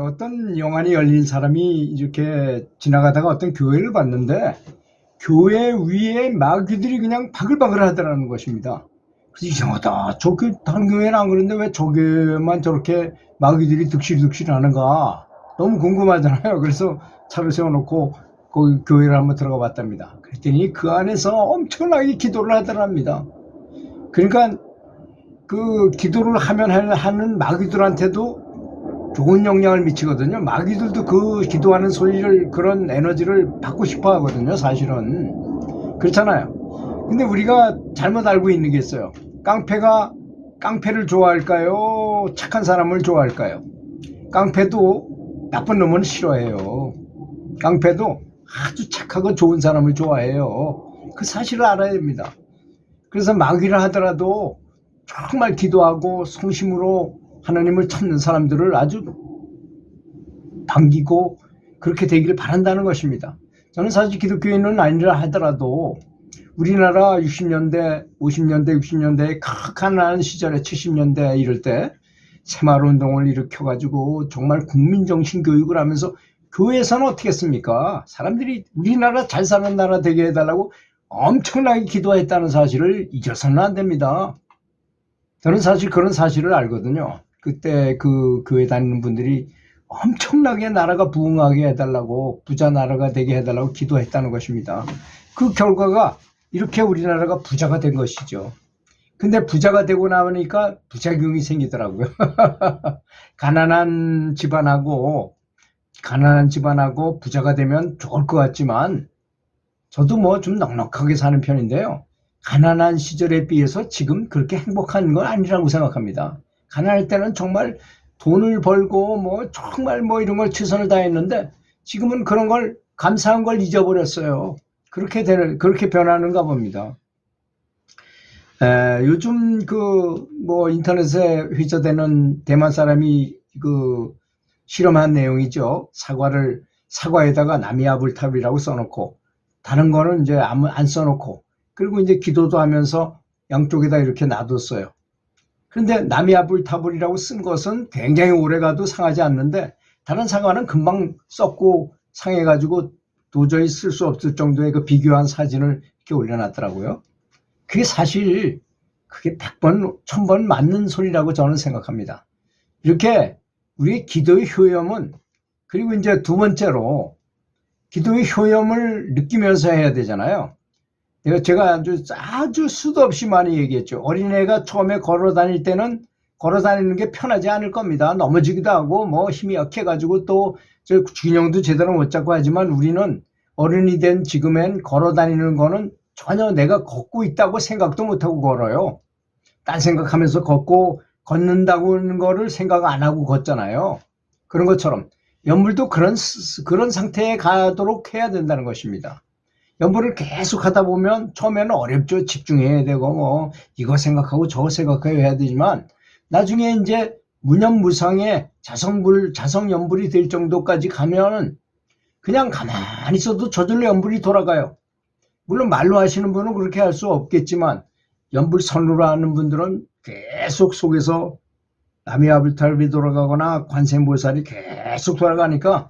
어떤 영안이 열린 사람이 이렇게 지나가다가 어떤 교회를 봤는데 교회 위에 마귀들이 그냥 바글바글 하더라는 것입니다. 그래서 이상하다. 다른 교회는 안 그런데 왜 저 교회만 저렇게 마귀들이 득실득실 하는가 너무 궁금하잖아요. 그래서 차를 세워놓고 거기 교회를 한번 들어가 봤답니다. 그랬더니 그 안에서 엄청나게 기도를 하더랍니다. 그러니까 그 기도를 하는 마귀들한테도 좋은 영향을 미치거든요. 마귀들도 그 기도하는 소리를, 그런 에너지를 받고 싶어 하거든요, 사실은. 그렇잖아요. 근데 우리가 잘못 알고 있는 게 있어요. 깡패가 깡패를 좋아할까요? 착한 사람을 좋아할까요? 깡패도 나쁜 놈은 싫어해요. 깡패도 아주 착하고 좋은 사람을 좋아해요. 그 사실을 알아야 됩니다. 그래서 마귀를 하더라도 정말 기도하고 성심으로 하나님을 찾는 사람들을 아주 반기고 그렇게 되기를 바란다는 것입니다. 저는 사실 기독교인은 아니라 하더라도 우리나라 60년대, 50년대, 60년대에 가난한 시절에 70년대 이럴 때 새마을운동을 일으켜가지고 정말 국민정신 교육을 하면서 교회에서는 어떻게 했습니까? 사람들이 우리나라 잘 사는 나라 되게 해달라고 엄청나게 기도했다는 사실을 잊어서는 안 됩니다. 저는 사실 그런 사실을 알거든요. 그때 그 교회 다니는 분들이 엄청나게 나라가 부흥하게 해달라고, 부자 나라가 되게 해달라고 기도했다는 것입니다. 그 결과가 이렇게 우리나라가 부자가 된 것이죠. 근데 부자가 되고 나니까 부작용이 생기더라고요. 가난한 집안하고 부자가 되면 좋을 것 같지만 저도 뭐 좀 넉넉하게 사는 편인데요. 가난한 시절에 비해서 지금 그렇게 행복한 건 아니라고 생각합니다. 가난할 때는 정말 돈을 벌고 뭐 정말 뭐 이런 걸 최선을 다했는데 지금은 그런 걸, 감사한 걸 잊어버렸어요. 그렇게 변하는가 봅니다. 요즘 그 뭐 인터넷에 휘저되는 대만 사람이 그 실험한 내용이죠. 사과에다가 나미아불탑이라고 써놓고 다른 거는 이제 안 써놓고, 그리고 이제 기도도 하면서 양쪽에다 이렇게 놔뒀어요. 그런데 나미아불타불이라고 쓴 것은 굉장히 오래 가도 상하지 않는데 다른 사과는 금방 썩고 상해가지고 도저히 쓸 수 없을 정도의 그 비교한 사진을 이렇게 올려놨더라고요. 그게 사실 그게 100번, 1000번 맞는 소리라고 저는 생각합니다. 이렇게 우리의 기도의 효염은, 그리고 이제 두 번째로 기도의 효염을 느끼면서 해야 되잖아요. 제가 아주 수도 없이 많이 얘기했죠. 어린애가 처음에 걸어 다닐 때는 걸어 다니는 게 편하지 않을 겁니다. 넘어지기도 하고 뭐 힘이 약해가지고 또 저 균형도 제대로 못 잡고 하지만 우리는 어른이 된 지금엔 걸어 다니는 거는 전혀 내가 걷고 있다고 생각도 못하고 걸어요. 딴 생각하면서 걷는다고 하는 거를 생각 안 하고 걷잖아요. 그런 것처럼 연불도 그런 상태에 가도록 해야 된다는 것입니다. 연불을 계속 하다 보면 처음에는 어렵죠. 집중해야 되고 뭐 이거 생각하고 저거 생각하고 해야 되지만 나중에 이제 무념무상의 자성연불이 될 정도까지 가면 그냥 가만히 있어도 저절로 연불이 돌아가요. 물론 말로 하시는 분은 그렇게 할 수 없겠지만 연불선으로 하는 분들은 계속 속에서 나미아불탑이 돌아가거나 관세음보살이 계속 돌아가니까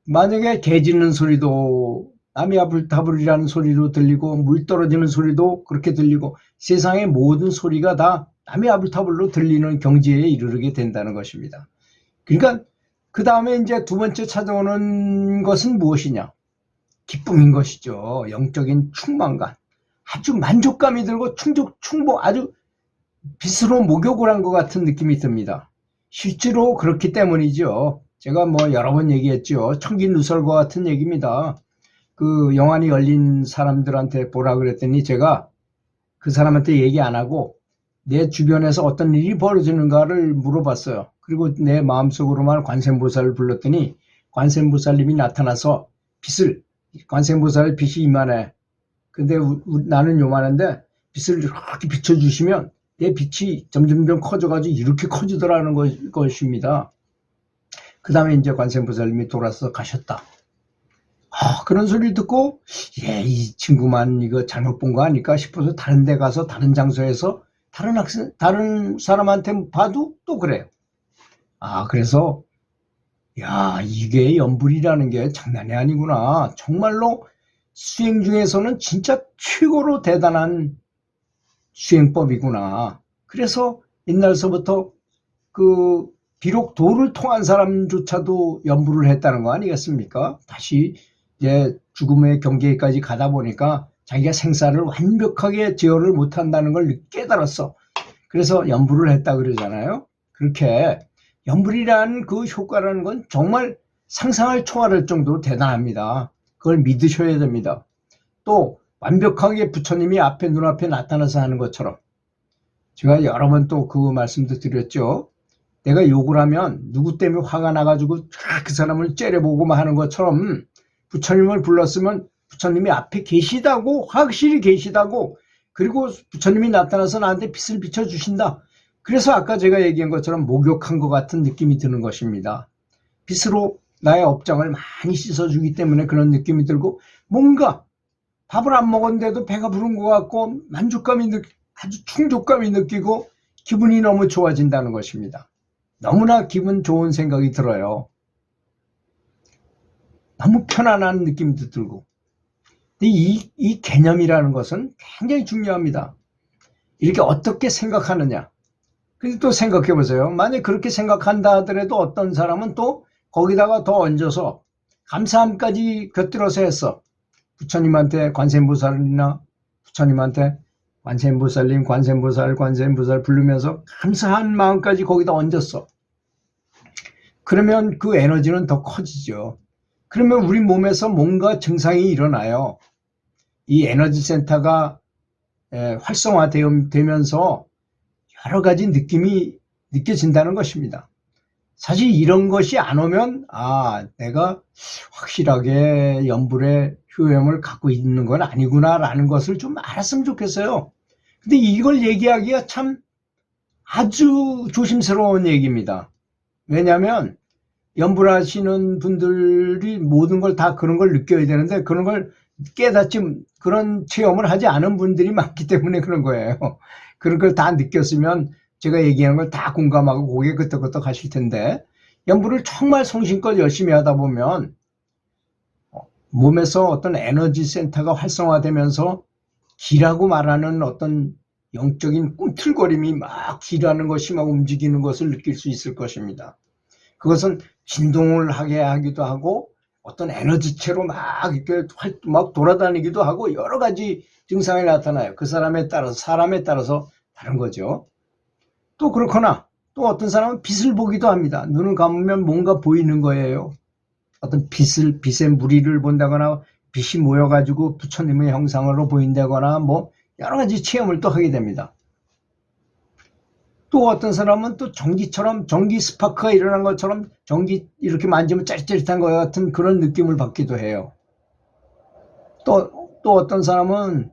만약에 개 짖는 소리도 나미아불타불이라는 소리로 들리고 물 떨어지는 소리도 그렇게 들리고 세상의 모든 소리가 다 나미아불타불로 들리는 경지에 이르게 된다는 것입니다. 그러니까 그 다음에 이제 두 번째 찾아오는 것은 무엇이냐? 기쁨인 것이죠. 영적인 충만감. 아주 만족감이 들고 충복, 아주 빛으로 목욕을 한 것 같은 느낌이 듭니다. 실제로 그렇기 때문이죠. 제가 뭐 여러 번 얘기했죠. 청기누설과 같은 얘기입니다. 그 영안이 열린 사람들한테 보라 그랬더니 제가 그 사람한테 얘기 안 하고 내 주변에서 어떤 일이 벌어지는가를 물어봤어요. 그리고 내 마음속으로만 관세음보살을 불렀더니 관세음보살님이 나타나서 관세음보살의 빛이 이만해. 근데 나는 요만한데 빛을 이렇게 비춰주시면 내 빛이 점점점 커져가지고 이렇게 커지더라는 것입니다. 그 다음에 이제 관세음보살님이 돌아서 가셨다. 그런 소리를 듣고 이 친구만 이거 잘못 본 거 아닐까 싶어서 다른 데 가서 다른 장소에서 다른 사람한테 봐도 또 그래요. 그래서 야, 이게 연불이라는 게 장난이 아니구나. 정말로 수행 중에서는 진짜 최고로 대단한 수행법이구나. 그래서 옛날서부터 그 비록 도를 통한 사람조차도 연불을 했다는 거 아니겠습니까? 다시 이제 죽음의 경계까지 가다 보니까 자기가 생사를 완벽하게 제어를 못한다는 걸 깨달았어. 그래서 연불을 했다 그러잖아요. 그렇게 연불이라는 그 효과라는 건 정말 상상을 초월할 정도로 대단합니다. 그걸 믿으셔야 됩니다. 또 완벽하게 부처님이 앞에 눈앞에 나타나서 하는 것처럼 제가 여러 번 또 그 말씀도 드렸죠. 내가 욕을 하면 누구 때문에 화가 나가지고 그 사람을 째려보고 하는 것처럼 부처님을 불렀으면 부처님이 앞에 계시다고, 확실히 계시다고, 그리고 부처님이 나타나서 나한테 빛을 비춰주신다. 그래서 아까 제가 얘기한 것처럼 목욕한 것 같은 느낌이 드는 것입니다. 빛으로 나의 업장을 많이 씻어주기 때문에 그런 느낌이 들고, 뭔가 밥을 안 먹었는데도 배가 부른 것 같고 만족감이 아주 충족감이 느끼고 기분이 너무 좋아진다는 것입니다. 너무나 기분 좋은 생각이 들어요. 너무 편안한 느낌도 들고. 근데 이 개념이라는 것은 굉장히 중요합니다. 이렇게 어떻게 생각하느냐. 근데 또 생각해 보세요. 만약 그렇게 생각한다 하더라도 어떤 사람은 또 거기다가 더 얹어서 감사함까지 곁들여서 했어. 부처님한테 관세음보살이나 부처님한테 관세음보살님, 관세음보살 부르면서 감사한 마음까지 거기다 얹었어. 그러면 그 에너지는 더 커지죠. 그러면 우리 몸에서 뭔가 증상이 일어나요. 이 에너지 센터가 활성화되면서 여러 가지 느낌이 느껴진다는 것입니다. 사실 이런 것이 안 오면 내가 확실하게 연불의 효험을 갖고 있는 건 아니구나라는 것을 좀 알았으면 좋겠어요. 근데 이걸 얘기하기가 참 아주 조심스러운 얘기입니다. 왜냐하면 연불하시는 분들이 모든 걸 다 그런 걸 느껴야 되는데 그런 걸 깨닫지, 그런 체험을 하지 않은 분들이 많기 때문에 그런 거예요. 그런 걸 다 느꼈으면 제가 얘기하는 걸 다 공감하고 고개 끄덕끄덕 하실 텐데, 연불을 정말 성심껏 열심히 하다 보면 몸에서 어떤 에너지 센터가 활성화되면서 기라고 말하는 어떤 영적인 꿈틀거림이 막 기라는 것이 막 움직이는 것을 느낄 수 있을 것입니다. 그것은 진동을 하게 하기도 하고 어떤 에너지체로 막 이렇게 막 돌아다니기도 하고 여러 가지 증상이 나타나요. 그 사람에 따라서, 사람에 따라서 다른 거죠. 또 그렇거나 또 어떤 사람은 빛을 보기도 합니다. 눈을 감으면 뭔가 보이는 거예요. 어떤 빛의 무리를 본다거나 빛이 모여가지고 부처님의 형상으로 보인다거나 뭐 여러 가지 체험을 또 하게 됩니다. 또 어떤 사람은 또 전기처럼, 전기 스파크가 일어난 것처럼 전기 이렇게 만지면 짜릿짜릿한 것 같은 그런 느낌을 받기도 해요. 또 어떤 사람은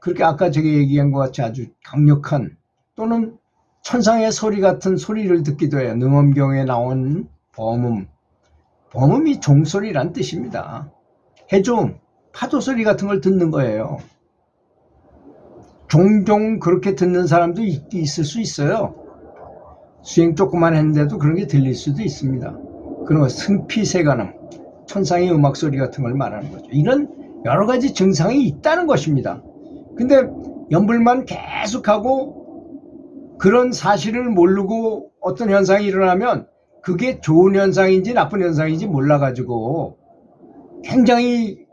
그렇게 아까 제가 얘기한 것 같이 아주 강력한 또는 천상의 소리 같은 소리를 듣기도 해요. 능엄경에 나온 범음. 범음이 종소리란 뜻입니다. 해종, 파도 소리 같은 걸 듣는 거예요. 종종 그렇게 듣는 사람도 있을 수 있어요. 수행 조금만 했는데도 그런 게 들릴 수도 있습니다. 그런 거 승피세간음, 천상의 음악 소리 같은 걸 말하는 거죠. 이런 여러 가지 증상이 있다는 것입니다. 근데 연불만 계속하고 그런 사실을 모르고 어떤 현상이 일어나면 그게 좋은 현상인지 나쁜 현상인지 몰라가지고 굉장히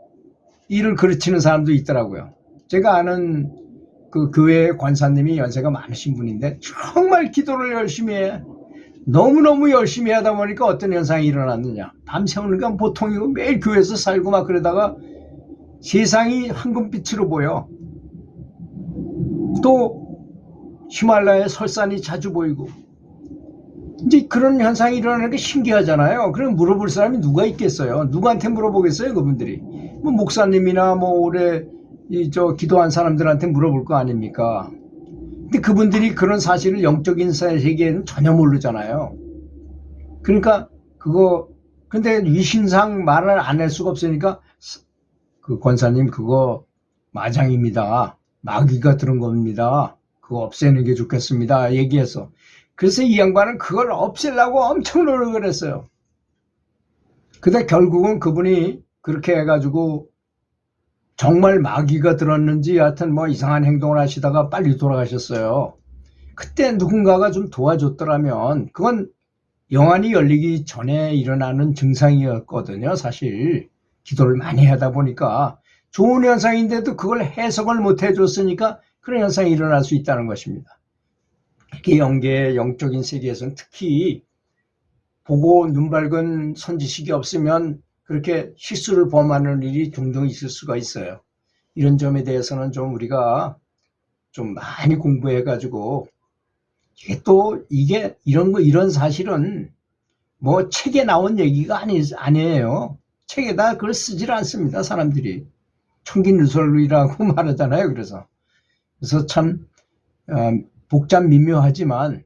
일을 그르치는 사람도 있더라고요. 제가 아는 그 교회 권사님이 연세가 많으신 분인데 정말 기도를 열심히 해. 너무너무 열심히 하다 보니까 어떤 현상이 일어났느냐. 밤새우는 건 보통이고 매일 교회에서 살고 막 그러다가 세상이 황금빛으로 보여. 또 히말라야 설산이 자주 보이고. 이제 그런 현상이 일어나는 게 신기하잖아요. 그럼 물어볼 사람이 누가 있겠어요? 누구한테 물어보겠어요, 그분들이? 뭐 목사님이나 뭐 올해 기도한 사람들한테 물어볼 거 아닙니까? 근데 그분들이 그런 사실을 영적인 세계에는 전혀 모르잖아요. 그러니까 근데 위신상 말을 안 할 수가 없으니까 그 권사님 그거 마장입니다. 마귀가 들은 겁니다. 그거 없애는 게 좋겠습니다. 얘기해서. 그래서 이 양반은 그걸 없애려고 엄청 노력을 했어요. 근데 결국은 그분이 그렇게 해가지고 정말 마귀가 들었는지 하여튼 뭐 이상한 행동을 하시다가 빨리 돌아가셨어요. 그때 누군가가 좀 도와줬더라면 그건 영안이 열리기 전에 일어나는 증상이었거든요. 사실 기도를 많이 하다 보니까 좋은 현상인데도 그걸 해석을 못 해줬으니까 그런 현상이 일어날 수 있다는 것입니다. 특히 영계, 영적인 세계에서는 특히 보고 눈 밝은 선지식이 없으면 그렇게 실수를 범하는 일이 종종 있을 수가 있어요. 이런 점에 대해서는 좀 우리가 좀 많이 공부해가지고 이게 이런 사실은 뭐 책에 나온 얘기가 아니에요. 책에다 그걸 쓰질 않습니다. 사람들이 청긴누설이라고 말하잖아요. 그래서 참 복잡 미묘하지만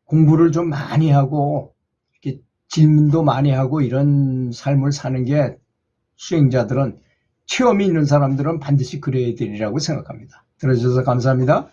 공부를 좀 많이 하고 이렇게 질문도 많이 하고 이런 삶을 사는 게 수행자들은 체험이 있는 사람들은 반드시 그래야 되리라고 생각합니다. 들어주셔서 감사합니다.